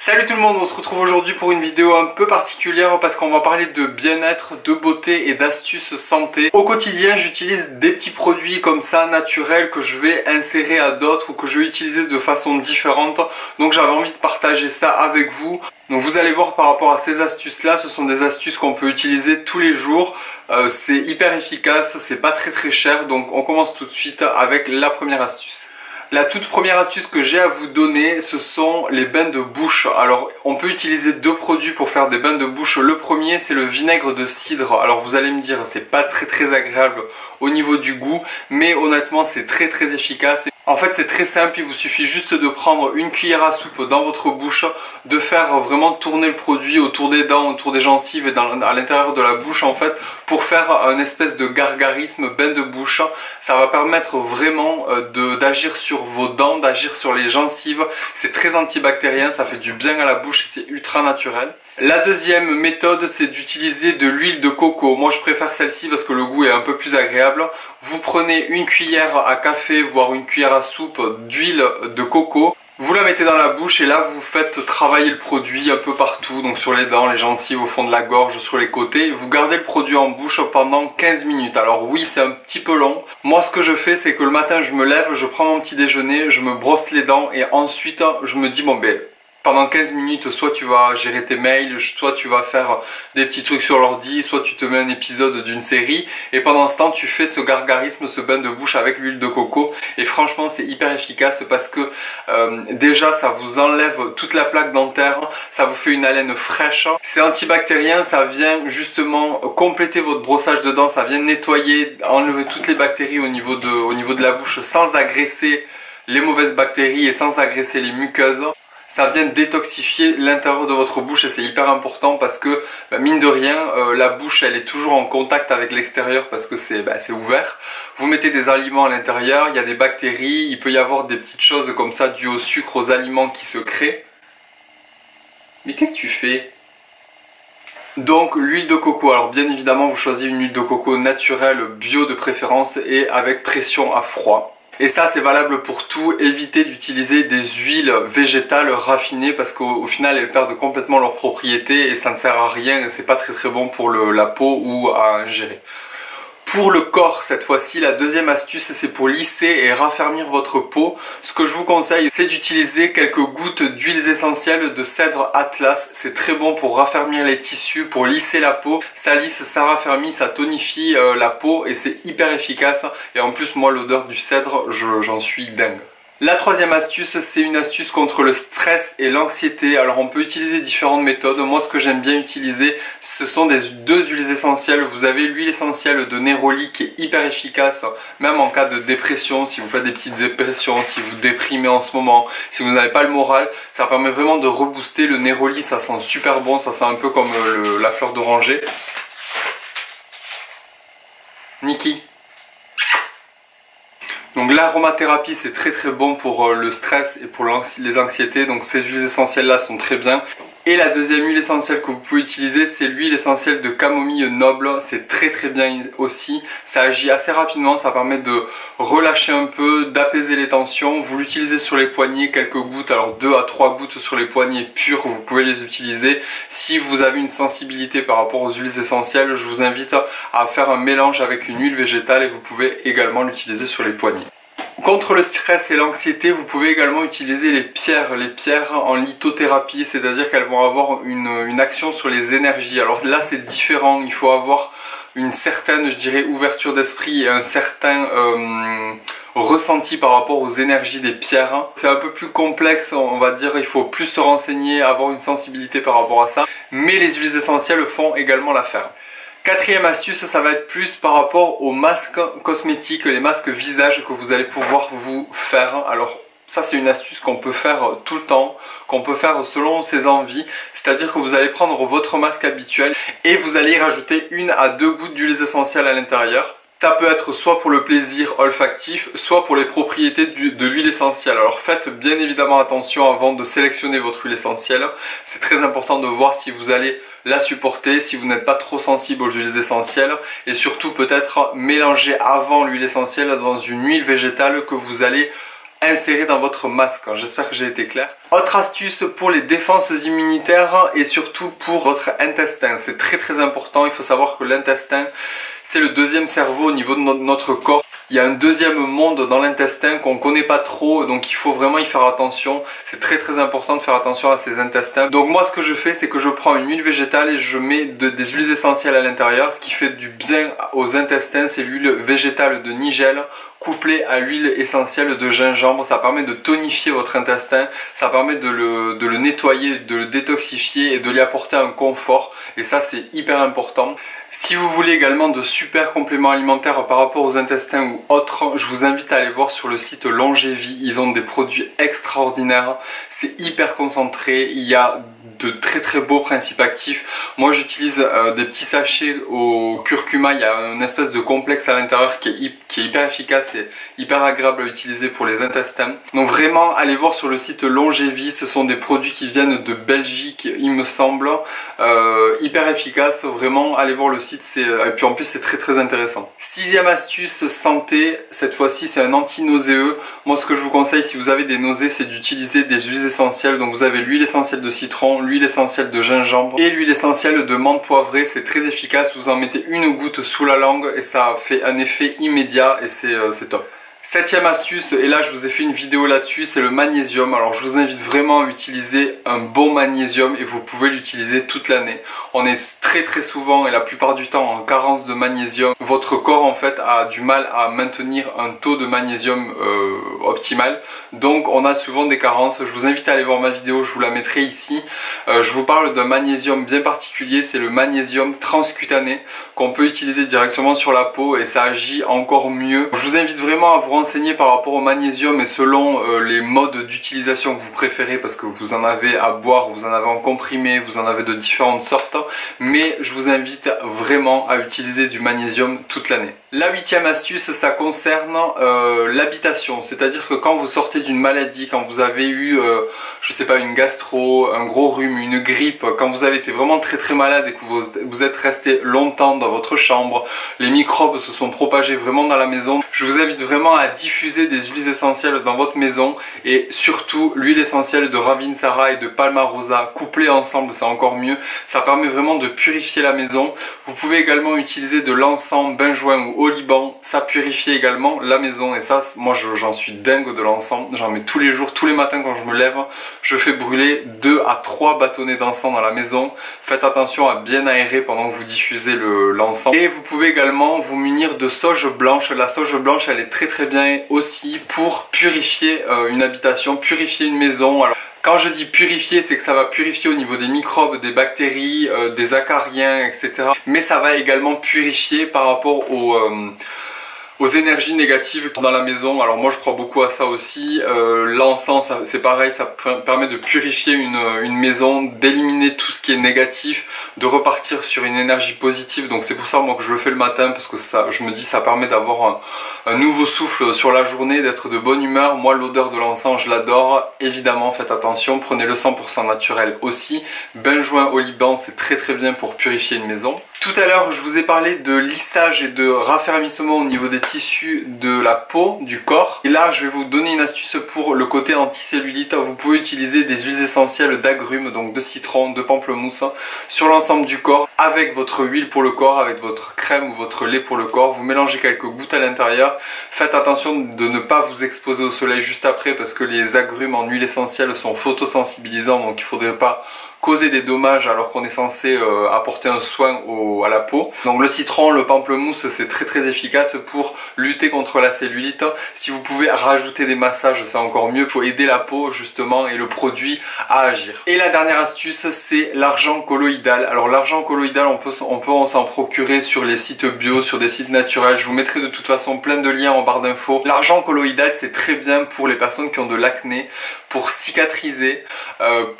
Salut tout le monde, on se retrouve aujourd'hui pour une vidéo un peu particulière parce qu'on va parler de bien-être, de beauté et d'astuces santé. Au quotidien, j'utilise des petits produits comme ça, naturels, que je vais insérer à d'autres ou que je vais utiliser de façon différente. Donc j'avais envie de partager ça avec vous. Donc vous allez voir par rapport à ces astuces-là, ce sont des astuces qu'on peut utiliser tous les jours. C'est hyper efficace, c'est pas très cher. Donc on commence tout de suite avec la première astuce. La toute première astuce que j'ai à vous donner, ce sont les bains de bouche. Alors, on peut utiliser deux produits pour faire des bains de bouche. Le premier, c'est le vinaigre de cidre. Alors, vous allez me dire, c'est pas très agréable au niveau du goût, mais honnêtement, c'est très efficace. En fait, c'est très simple, il vous suffit juste de prendre une cuillère à soupe dans votre bouche, de faire vraiment tourner le produit autour des dents, autour des gencives et à l'intérieur de la bouche en fait, pour faire un espèce de gargarisme, bain de bouche. Ça va permettre vraiment d'agir sur vos dents, d'agir sur les gencives. C'est très antibactérien, ça fait du bien à la bouche et c'est ultra naturel. La deuxième méthode, c'est d'utiliser de l'huile de coco. Moi, je préfère celle-ci parce que le goût est un peu plus agréable. Vous prenez une cuillère à café, voire une cuillère à soupe d'huile de coco. Vous la mettez dans la bouche et là, vous faites travailler le produit un peu partout. Donc sur les dents, les gencives, au fond de la gorge, sur les côtés. Vous gardez le produit en bouche pendant 15 minutes. Alors oui, c'est un petit peu long. Moi, ce que je fais, c'est que le matin, je me lève, je prends mon petit déjeuner, je me brosse les dents et ensuite, je me dis, bon ben... pendant 15 minutes, soit tu vas gérer tes mails, soit tu vas faire des petits trucs sur l'ordi, soit tu te mets un épisode d'une série. Et pendant ce temps, tu fais ce gargarisme, ce bain de bouche avec l'huile de coco. Et franchement, c'est hyper efficace parce que déjà, ça vous enlève toute la plaque dentaire. Ça vous fait une haleine fraîche. C'est antibactérien, ça vient justement compléter votre brossage de dents. Ça vient nettoyer, enlever toutes les bactéries au niveau de la bouche sans agresser les mauvaises bactéries et sans agresser les muqueuses. Ça vient détoxifier l'intérieur de votre bouche et c'est hyper important parce que mine de rien, la bouche elle est toujours en contact avec l'extérieur parce que c'est ouvert. Vous mettez des aliments à l'intérieur, il y a des bactéries, il peut y avoir des petites choses comme ça dues au sucre, aux aliments qui se créent. Mais qu'est-ce que tu fais ? Donc l'huile de coco, alors bien évidemment vous choisissez une huile de coco naturelle, bio de préférence et avec pression à froid. Et ça c'est valable pour tout, évitez d'utiliser des huiles végétales raffinées parce qu'au final elles perdent complètement leurs propriétés et ça ne sert à rien, c'est pas très bon pour la peau ou à ingérer. Pour le corps, cette fois-ci, la deuxième astuce, c'est pour lisser et raffermir votre peau. Ce que je vous conseille, c'est d'utiliser quelques gouttes d'huiles essentielles de cèdre Atlas. C'est très bon pour raffermir les tissus, pour lisser la peau. Ça lisse, ça raffermit, ça tonifie la peau et c'est hyper efficace. Et en plus, moi, l'odeur du cèdre, j'en suis dingue. La troisième astuce, c'est une astuce contre le stress et l'anxiété. Alors on peut utiliser différentes méthodes. Moi ce que j'aime bien utiliser, ce sont deux huiles essentielles. Vous avez l'huile essentielle de Neroli qui est hyper efficace, même en cas de dépression, si vous faites des petites dépressions, si vous déprimez en ce moment, si vous n'avez pas le moral. Ça permet vraiment de rebooster. Le Neroli, ça sent super bon, ça sent un peu comme la fleur d'oranger. Niki. Donc l'aromathérapie c'est très bon pour le stress et pour les anxiétés, donc ces huiles essentielles là sont très bien. Et la deuxième huile essentielle que vous pouvez utiliser, c'est l'huile essentielle de camomille noble, c'est très bien aussi. Ça agit assez rapidement, ça permet de relâcher un peu, d'apaiser les tensions. Vous l'utilisez sur les poignets, quelques gouttes, alors 2 à 3 gouttes sur les poignets purs, vous pouvez les utiliser. Si vous avez une sensibilité par rapport aux huiles essentielles, je vous invite à faire un mélange avec une huile végétale et vous pouvez également l'utiliser sur les poignets. Contre le stress et l'anxiété, vous pouvez également utiliser les pierres en lithothérapie, c'est-à-dire qu'elles vont avoir une action sur les énergies. Alors là c'est différent, il faut avoir une certaine, je dirais, ouverture d'esprit et un certain ressenti par rapport aux énergies des pierres. C'est un peu plus complexe, on va dire, il faut plus se renseigner, avoir une sensibilité par rapport à ça, mais les huiles essentielles font également l'affaire. Quatrième astuce, ça va être plus par rapport aux masques cosmétiques, les masques visage que vous allez pouvoir vous faire. Alors ça c'est une astuce qu'on peut faire tout le temps, qu'on peut faire selon ses envies. C'est-à-dire que vous allez prendre votre masque habituel et vous allez y rajouter 1 à 2 gouttes d'huiles essentielles à l'intérieur. Ça peut être soit pour le plaisir olfactif, soit pour les propriétés de l'huile essentielle. Alors faites bien évidemment attention avant de sélectionner votre huile essentielle. C'est très important de voir si vous allez la supporter, si vous n'êtes pas trop sensible aux huiles essentielles. Et surtout peut-être mélanger avant l'huile essentielle dans une huile végétale que vous allez insérer dans votre masque. J'espère que j'ai été clair. Autre astuce pour les défenses immunitaires et surtout pour votre intestin. C'est très important. Il faut savoir que l'intestin, c'est le deuxième cerveau au niveau de notre corps. Il y a un deuxième monde dans l'intestin qu'on ne connaît pas trop, donc il faut vraiment y faire attention. C'est très important de faire attention à ces intestins. Donc moi ce que je fais, c'est que je prends une huile végétale et je mets des huiles essentielles à l'intérieur. Ce qui fait du bien aux intestins, c'est l'huile végétale de nigel couplée à l'huile essentielle de gingembre. Ça permet de tonifier votre intestin, ça permet de le nettoyer, de le détoxifier et de lui apporter un confort. Et ça c'est hyper important. Si vous voulez également de super compléments alimentaires par rapport aux intestins ou autres, je vous invite à aller voir sur le site Longevie. Ils ont des produits extraordinaires, c'est hyper concentré, il y a de très beaux principes actifs. Moi j'utilise des petits sachets au curcuma, il y a une espèce de complexe à l'intérieur qui est hyper efficace et hyper agréable à utiliser pour les intestins. Donc vraiment allez voir sur le site Longevie, ce sont des produits qui viennent de Belgique il me semble, hyper efficaces, vraiment allez voir le site, et puis en plus c'est très intéressant. Sixième astuce santé, cette fois-ci c'est un anti-nauséeux. Moi ce que je vous conseille si vous avez des nausées, c'est d'utiliser des huiles essentielles. Donc vous avez l'huile essentielle de citron, l'huile essentielle de gingembre et l'huile essentielle de menthe poivrée. C'est très efficace, vous en mettez une goutte sous la langue et ça fait un effet immédiat et c'est top. Septième astuce, et là je vous ai fait une vidéo là-dessus, c'est le magnésium. Alors je vous invite vraiment à utiliser un bon magnésium et vous pouvez l'utiliser toute l'année. On est très souvent et la plupart du temps en carence de magnésium. Votre corps en fait a du mal à maintenir un taux de magnésium optimal. Donc on a souvent des carences. Je vous invite à aller voir ma vidéo, je vous la mettrai ici. Je vous parle d'un magnésium bien particulier, c'est le magnésium transcutané qu'on peut utiliser directement sur la peau et ça agit encore mieux. Je vous invite vraiment à vous renseigner par rapport au magnésium et selon les modes d'utilisation que vous préférez, parce que vous en avez à boire, vous en avez en comprimé, vous en avez de différentes sortes, mais je vous invite vraiment à utiliser du magnésium toute l'année. La huitième astuce, ça concerne l'habitation, c'est-à-dire que quand vous sortez d'une maladie, quand vous avez eu, je sais pas, une gastro, un gros rhume, une grippe, quand vous avez été vraiment très malade et que vous êtes resté longtemps dans votre chambre, les microbes se sont propagés vraiment dans la maison, je vous invite vraiment à diffuser des huiles essentielles dans votre maison et surtout l'huile essentielle de Ravinsara et de Palmarosa couplées ensemble, c'est encore mieux. Ça permet vraiment de purifier la maison. Vous pouvez également utiliser de l'encens benjoin ou oliban, ça purifie également la maison et ça, moi j'en suis dingue de l'encens. J'en mets tous les jours, tous les matins quand je me lève, je fais brûler 2 à 3 bâtonnets d'encens dans la maison. Faites attention à bien aérer pendant que vous diffusez l'encens. Et vous pouvez également vous munir de sauge blanche. La sauge blanche elle est très bien aussi pour purifier une habitation, purifier une maison. Alors, quand je dis purifier, c'est que ça va purifier au niveau des microbes, des bactéries, des acariens, etc. Mais ça va également purifier par rapport aux énergies négatives dans la maison. Alors moi je crois beaucoup à ça aussi. L'encens c'est pareil, ça permet de purifier une maison, d'éliminer tout ce qui est négatif, de repartir sur une énergie positive. Donc c'est pour ça moi que je le fais le matin, parce que ça, je me dis ça permet d'avoir un nouveau souffle sur la journée, d'être de bonne humeur. Moi l'odeur de l'encens je l'adore. Évidemment faites attention, prenez le 100% naturel aussi. Benjoin au Liban c'est très bien pour purifier une maison. Tout à l'heure je vous ai parlé de lissage et de raffermissement au niveau des tissus de la peau, du corps. Et là je vais vous donner une astuce pour le côté anticellulite. Vous pouvez utiliser des huiles essentielles d'agrumes, donc de citron, de pamplemousse, sur l'ensemble du corps, avec votre huile pour le corps, avec votre crème ou votre lait pour le corps. Vous mélangez quelques gouttes à l'intérieur. Faites attention de ne pas vous exposer au soleil juste après, parce que les agrumes en huile essentielle sont photosensibilisants, donc il ne faudrait pas causer des dommages alors qu'on est censé apporter un soin à la peau. Donc le citron, le pamplemousse, c'est très efficace pour lutter contre la cellulite. Si vous pouvez rajouter des massages, c'est encore mieux. Il faut aider la peau justement et le produit à agir. Et la dernière astuce, c'est l'argent colloïdal. Alors l'argent colloïdal, on peut s'en procurer sur les sites bio, sur des sites naturels. Je vous mettrai de toute façon plein de liens en barre d'infos. L'argent colloïdal, c'est très bien pour les personnes qui ont de l'acné, pour cicatriser.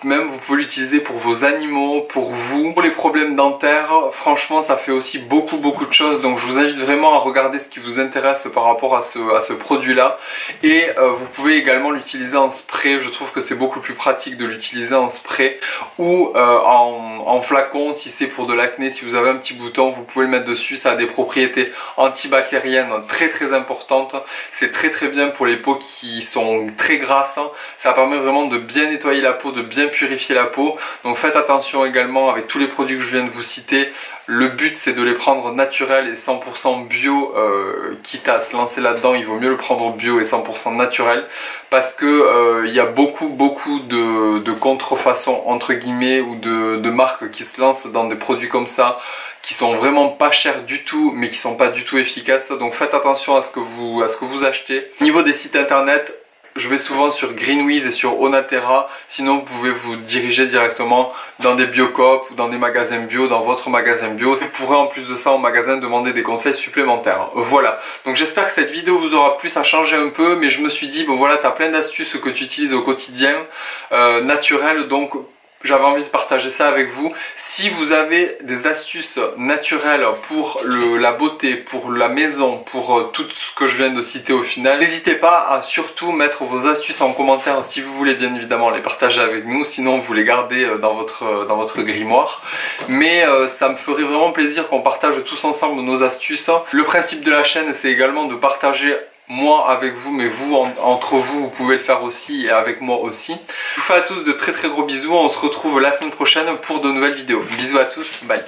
Même vous pouvez l'utiliser pour pour vos animaux, pour vous, pour les problèmes dentaires. Franchement, ça fait aussi beaucoup de choses, donc je vous invite vraiment à regarder ce qui vous intéresse par rapport à ce produit-là. Et vous pouvez également l'utiliser en spray. Je trouve que c'est beaucoup plus pratique de l'utiliser en spray ou en flacon si c'est pour de l'acné. Si vous avez un petit bouton, vous pouvez le mettre dessus. Ça a des propriétés antibactériennes très importantes. C'est très bien pour les peaux qui sont très grasses. Ça permet vraiment de bien nettoyer la peau, de bien purifier la peau. Donc faites attention également avec tous les produits que je viens de vous citer. Le but c'est de les prendre naturels et 100% bio, quitte à se lancer là-dedans, il vaut mieux le prendre bio et 100% naturel, parce que il y a beaucoup de contrefaçons entre guillemets ou de marques qui se lancent dans des produits comme ça, qui sont vraiment pas chers du tout mais qui sont pas du tout efficaces. Donc faites attention à ce que vous achetez. Au niveau des sites internet, je vais souvent sur Greenwiz et sur Onaterra, sinon vous pouvez vous diriger directement dans des Biocoop ou dans des magasins bio, dans votre magasin bio. Vous pourrez en plus de ça au magasin demander des conseils supplémentaires. Voilà, donc j'espère que cette vidéo vous aura plu, ça a changé un peu, mais je me suis dit, bon voilà, tu as plein d'astuces que tu utilises au quotidien, naturelles, donc j'avais envie de partager ça avec vous. Si vous avez des astuces naturelles pour la beauté, pour la maison, pour tout ce que je viens de citer au final, n'hésitez pas à surtout mettre vos astuces en commentaire si vous voulez bien évidemment les partager avec nous, sinon vous les gardez dans votre grimoire. Mais ça me ferait vraiment plaisir qu'on partage tous ensemble nos astuces. Le principe de la chaîne, c'est également de partager moi avec vous, mais vous entre vous, vous pouvez le faire aussi et avec moi aussi. Je vous fais à tous de très gros bisous, on se retrouve la semaine prochaine pour de nouvelles vidéos. Bisous à tous, bye.